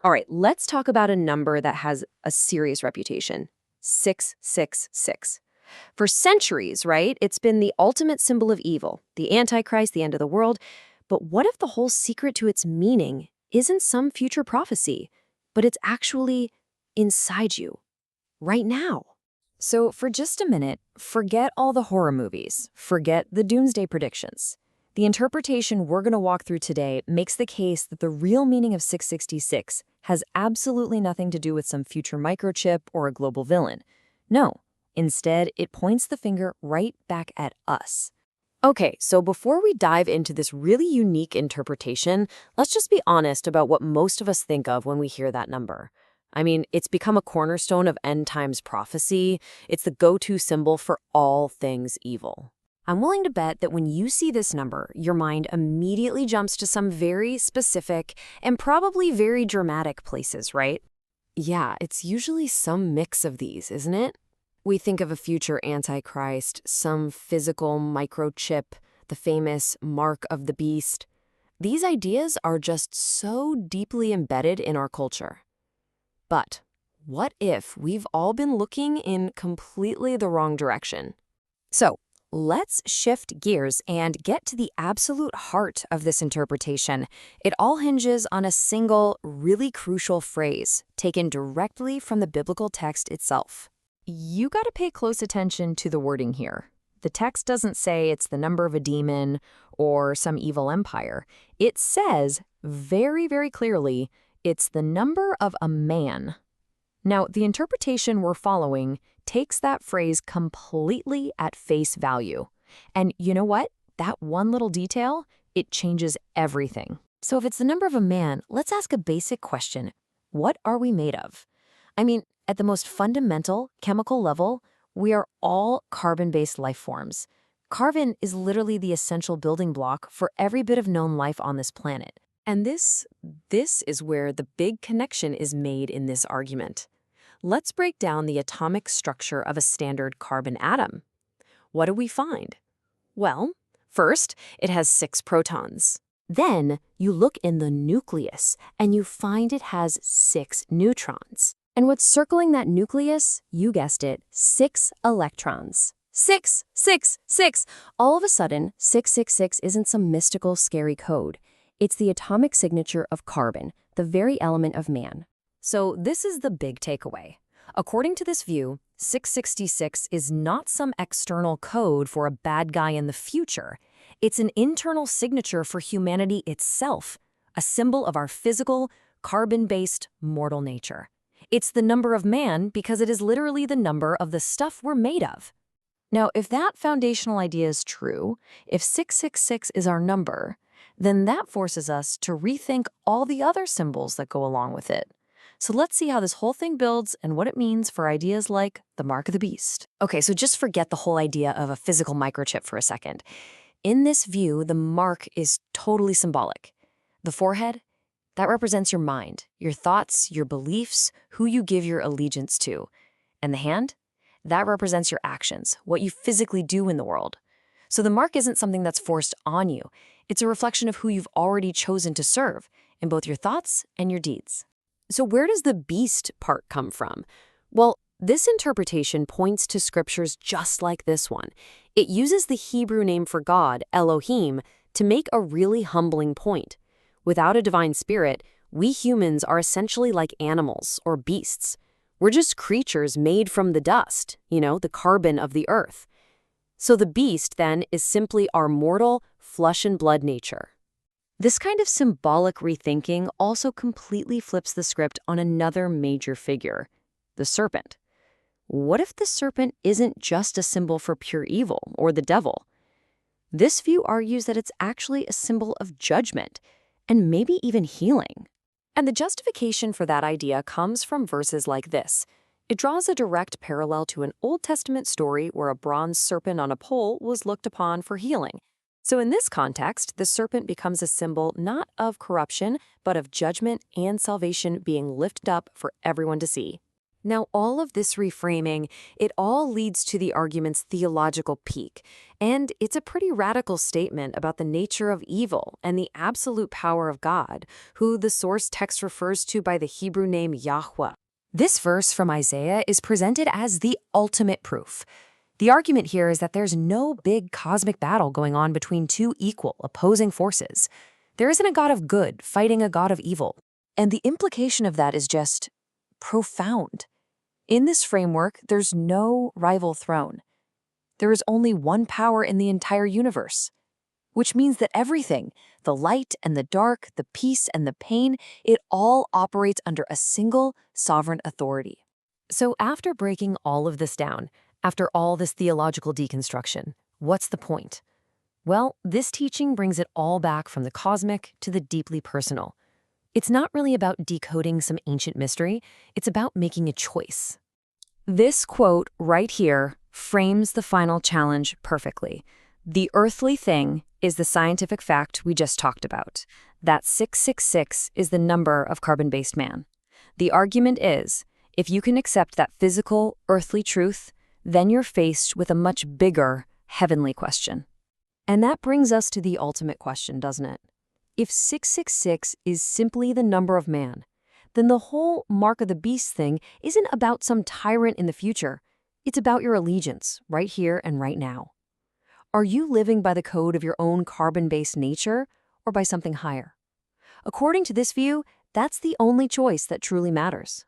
All right, let's talk about a number that has a serious reputation. 666. For centuries, right, it's been the ultimate symbol of evil, the Antichrist, the end of the world. But what if the whole secret to its meaning isn't some future prophecy, but it's actually inside you, right now? So for just a minute, forget all the horror movies, forget the doomsday predictions. The interpretation we're going to walk through today makes the case that the real meaning of 666 has absolutely nothing to do with some future microchip or a global villain. No, instead, it points the finger right back at us. Okay, so before we dive into this really unique interpretation, let's just be honest about what most of us think of when we hear that number. I mean, it's become a cornerstone of end times prophecy. It's the go-to symbol for all things evil. I'm willing to bet that when you see this number, your mind immediately jumps to some very specific and probably very dramatic places, right? Yeah, it's usually some mix of these, isn't it? We think of a future Antichrist, some physical microchip, the famous mark of the beast. These ideas are just so deeply embedded in our culture. But what if we've all been looking in completely the wrong direction? So, let's shift gears and get to the absolute heart of this interpretation. It all hinges on a single, really crucial phrase taken directly from the biblical text itself. You got to pay close attention to the wording here. The text doesn't say it's the number of a demon or some evil empire. It says very, very clearly, it's the number of a man. Now, the interpretation we're following takes that phrase completely at face value. And you know what? That one little detail, it changes everything. So if it's the number of a man, let's ask a basic question. What are we made of? I mean, at the most fundamental chemical level, we are all carbon-based life forms. Carbon is literally the essential building block for every bit of known life on this planet. And this is where the big connection is made in this argument. Let's break down the atomic structure of a standard carbon atom. What do we find? Well, first, it has 6 protons. Then, you look in the nucleus, and you find it has 6 neutrons. And what's circling that nucleus? You guessed it, 6 electrons. 6, 6, 6. All of a sudden, 666 isn't some mystical, scary code. It's the atomic signature of carbon, the very element of man. So this is the big takeaway. According to this view, 666 is not some external code for a bad guy in the future. It's an internal signature for humanity itself, a symbol of our physical, carbon-based, mortal nature. It's the number of man because it is literally the number of the stuff we're made of. Now, if that foundational idea is true, if 666 is our number, then that forces us to rethink all the other symbols that go along with it. So let's see how this whole thing builds and what it means for ideas like the mark of the beast. Okay, so just forget the whole idea of a physical microchip for a second. In this view, the mark is totally symbolic. The forehead, that represents your mind, your thoughts, your beliefs, who you give your allegiance to. And the hand, that represents your actions, what you physically do in the world. So the mark isn't something that's forced on you. It's a reflection of who you've already chosen to serve in both your thoughts and your deeds. So where does the beast part come from? Well, this interpretation points to scriptures just like this one. It uses the Hebrew name for God, Elohim, to make a really humbling point. Without a divine spirit, we humans are essentially like animals or beasts. We're just creatures made from the dust, the carbon of the earth. So the beast, then, is simply our mortal, flesh and blood nature. This kind of symbolic rethinking also completely flips the script on another major figure, the serpent. What if the serpent isn't just a symbol for pure evil or the devil? This view argues that it's actually a symbol of judgment and maybe even healing. And the justification for that idea comes from verses like this. It draws a direct parallel to an Old Testament story where a bronze serpent on a pole was looked upon for healing. So in this context, the serpent becomes a symbol not of corruption, but of judgment and salvation being lifted up for everyone to see. Now, all of this reframing, it all leads to the argument's theological peak, and it's a pretty radical statement about the nature of evil and the absolute power of God, who the source text refers to by the Hebrew name Yahweh. This verse from Isaiah is presented as the ultimate proof. The argument here is that there's no big cosmic battle going on between two equal, opposing forces. There isn't a God of good fighting a God of evil. And the implication of that is just profound. In this framework, there's no rival throne. There is only one power in the entire universe, which means that everything, the light and the dark, the peace and the pain, it all operates under a single sovereign authority. So after breaking all of this down, after all this theological deconstruction, what's the point? Well, this teaching brings it all back from the cosmic to the deeply personal. It's not really about decoding some ancient mystery, it's about making a choice. This quote right here frames the final challenge perfectly. The earthly thing is the scientific fact we just talked about. That 666 is the number of carbon-based man. The argument is, if you can accept that physical, earthly truth, then you're faced with a much bigger, heavenly question. And that brings us to the ultimate question, doesn't it? If 666 is simply the number of man, then the whole mark of the beast thing isn't about some tyrant in the future. It's about your allegiance, right here and right now. Are you living by the code of your own carbon-based nature or by something higher? According to this view, that's the only choice that truly matters.